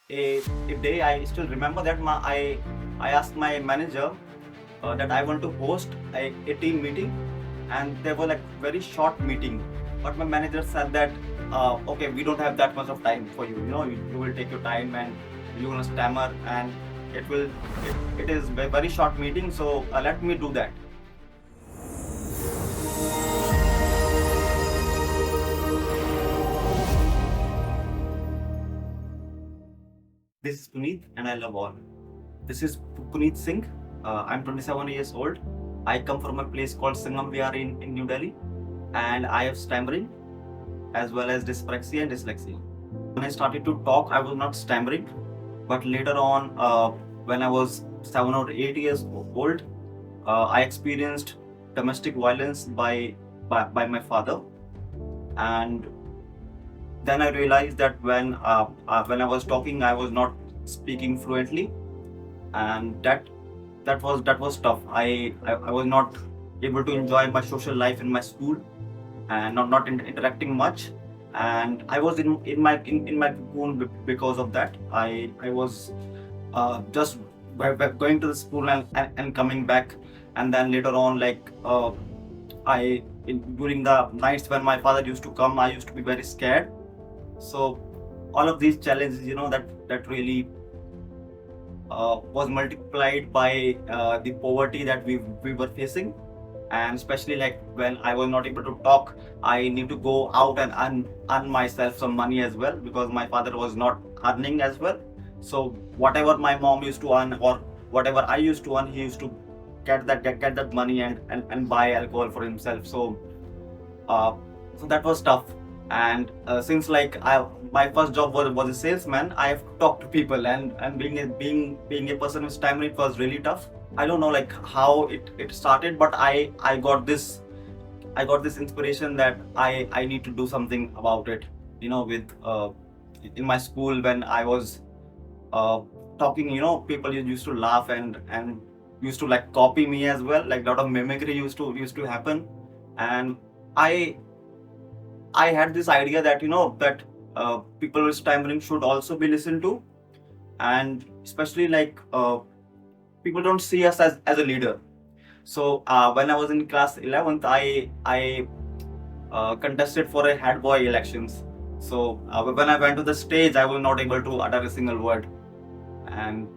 a day I still remember that I asked my manager that I want to host a team meeting, and they were like very short meeting. But my manager said that okay, we don't have that much of time for you. You will take your time and you're gonna stammer, and it is a very short meeting. So let me do that. This is Puneet, and I love all. This is Puneet Singh. I'm 27 years old. I come from a place called Singham Vihar in New Delhi, and I have stammering as well as dyspraxia and dyslexia. When I started to talk, I was not stammering, but later on, when I was 7 or 8 years old, I experienced domestic violence by my father, and then I realized that when I was talking, I was not speaking fluently, and that was tough. I was not able to enjoy my social life in my school, and not interacting much, and I was in my cocoon because of that. I was just going to the school and coming back, and then later on, like during the nights when my father used to come, I used to be very scared. So all of these challenges, that really was multiplied by the poverty that we were facing, and especially like when I was not able to talk, I need to go out and earn myself some money as well, because my father was not earning as well. So whatever my mom used to earn, or whatever I used to earn, he used to get that money and buy alcohol for himself. Uh, so that was tough. And since like my first job was a salesman, I have to talk to people, and being a person who's stammering, it was really tough. I don't know like how it started, but I got this inspiration that I need to do something about it. With in my school, when I was uh, talking, people used to laugh and used to like copy me as well. Like a lot of mimicry used to happen, and I I had this idea that people with stammering should also be listened to, and especially like people don't see us as a leader. So when I was in class 11th, I contested for a head boy elections. So when I went to the stage, I was not able to utter a single word, and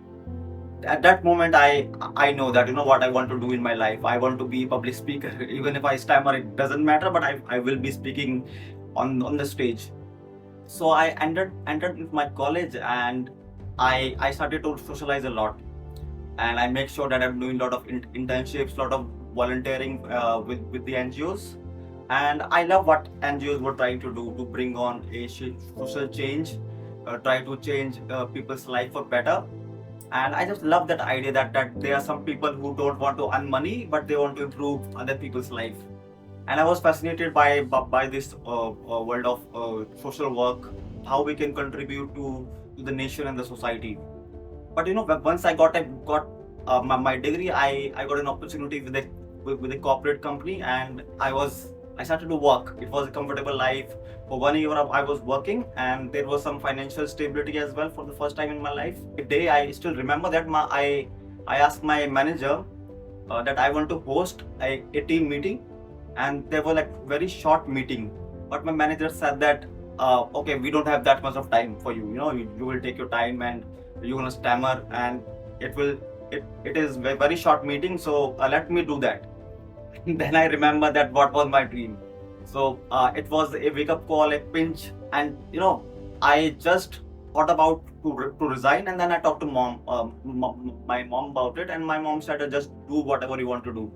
at that moment I know that what I want to do in my life. I want to be a public speaker. Even if I stammer, it doesn't matter, but I will be speaking on the stage. So I entered into my college, and I started to socialize a lot, and I make sure that I'm doing a lot of internships, a lot of volunteering with the NGOs. And I love what NGOs were trying to do to bring on a social change, try to change people's life for better. And I just love that idea that there are some people who don't want to earn money, but they want to improve other people's life. And I was fascinated by this world of social work, how we can contribute to the nation and the society. But once I got my degree, I got an opportunity with a corporate company, and I started to work. It was a comfortable life. For 1 year I was working, and there was some financial stability as well for the first time in my life. A day I still remember that I asked my manager that I want to host a team meeting, and they were like very short meeting. But my manager said that okay, we don't have that much of time for you. You will take your time, and you're gonna stammer, and it is a very short meeting. So let me do that. Then I remember that what was my dream. So it was a wake up call, a pinch, and I just thought about to resign, and then I talked to my mom about it, and my mom said, just do whatever you want to do.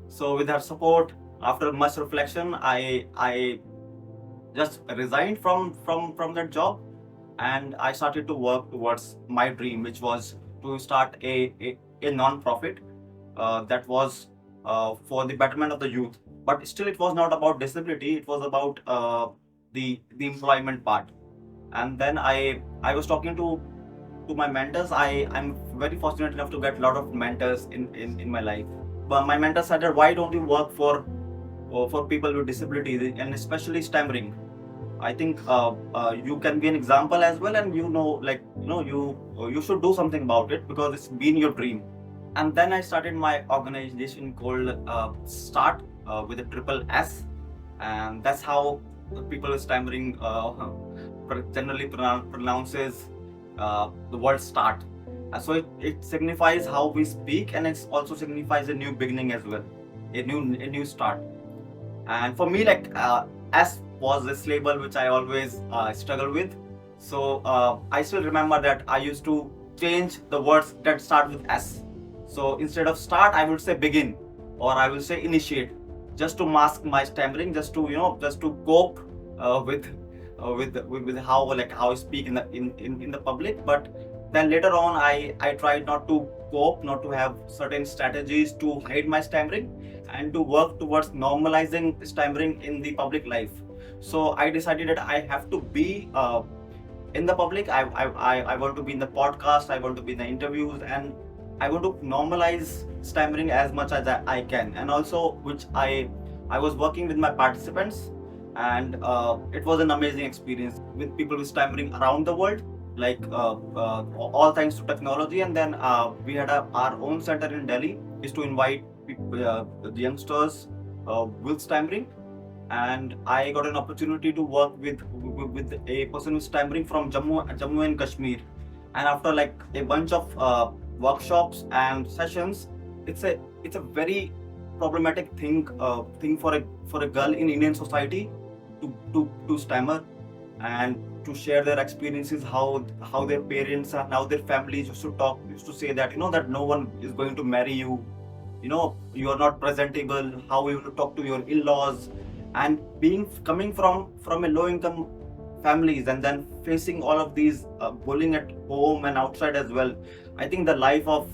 So with her support, after much reflection, I just resigned from that job, and I started to work towards my dream, which was to start a non-profit that was for the betterment of the youth. But still, it was not about disability. It was about the employment part. And then I was talking to my mentors. I'm very fortunate enough to get a lot of mentors in my life. But my mentor said that, why don't you work for people with disabilities, and especially stammering? I think you can be an example as well, and like you should do something about it because it's been your dream. And then I started my organization called Start with a triple S, and that's how the people with stammering generally pronounces the word start. So it signifies how we speak, and it also signifies a new beginning as well, a new start. And for me, like S was this label which I always struggle with. So I still remember that I used to change the words that start with S. So instead of start, I would say begin, or I will say initiate, just to mask my stammering, just to just to cope with how I speak in the public. But then later on, I tried not to cope, not to have certain strategies to hide my stammering, and to work towards normalizing stammering in the public life. So I decided that I have to be in the public. I want to be in the podcast. I want to be in the interviews, and I want to normalize stammering as much as I can. And also, which I was working with my participants, and it was an amazing experience with people with stammering around the world, like all thanks to technology. And then we had our own center in Delhi, is to invite people, the youngsters with stammering. And I got an opportunity to work with a person with stammering from Jammu and Kashmir. And after like a bunch of workshops and sessions, it's a very problematic thing for a girl in Indian society to stammer and to share their experiences, how their parents and how their families used to say that that no one is going to marry you, you are not presentable, how you will talk to your in-laws. And coming from a low income families, and then facing all of these bullying at home and outside as well, I think the life of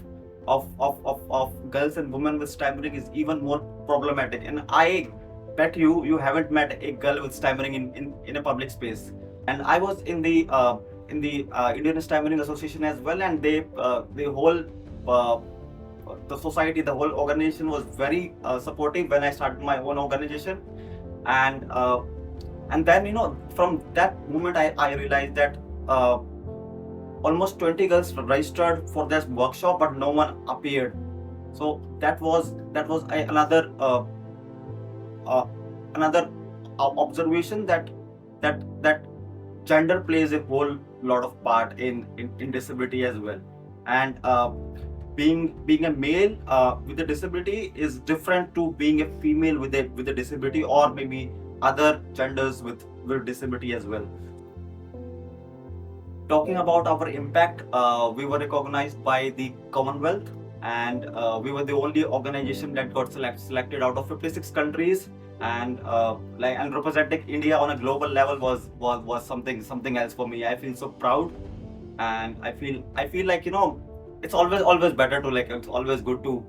girls and women with stammering is even more problematic. And I bet you haven't met a girl with stammering in a public space. And I was in the Indian Stammering Association as well, and the whole the society, the whole organization was very supportive when I started my own organization. And then from that moment I realized that almost 20 girls registered for this workshop, but no one appeared. So that was another observation that gender plays a whole lot of part in disability as well. And being a male with a disability is different to being a female with a disability, or maybe other genders with disability as well. Talking about our impact, we were recognized by the Commonwealth, and we were the only organization that got selected out of 56 countries. And and representing India on a global level was something else for me. I feel so proud, and I feel like it's always better to, like, it's always good to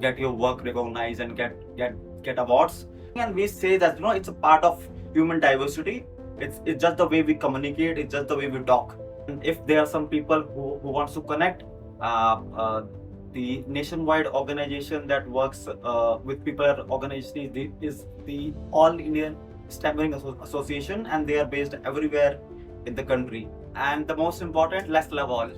get your work recognized and get awards. And we say that it's a part of human diversity. It's just the way we communicate, it's just the way we talk. And if there are some people who wants to connect, the nationwide organization that works with people organization is the All Indian Stammering Association, and they are based everywhere in the country. And the most important, let's love all.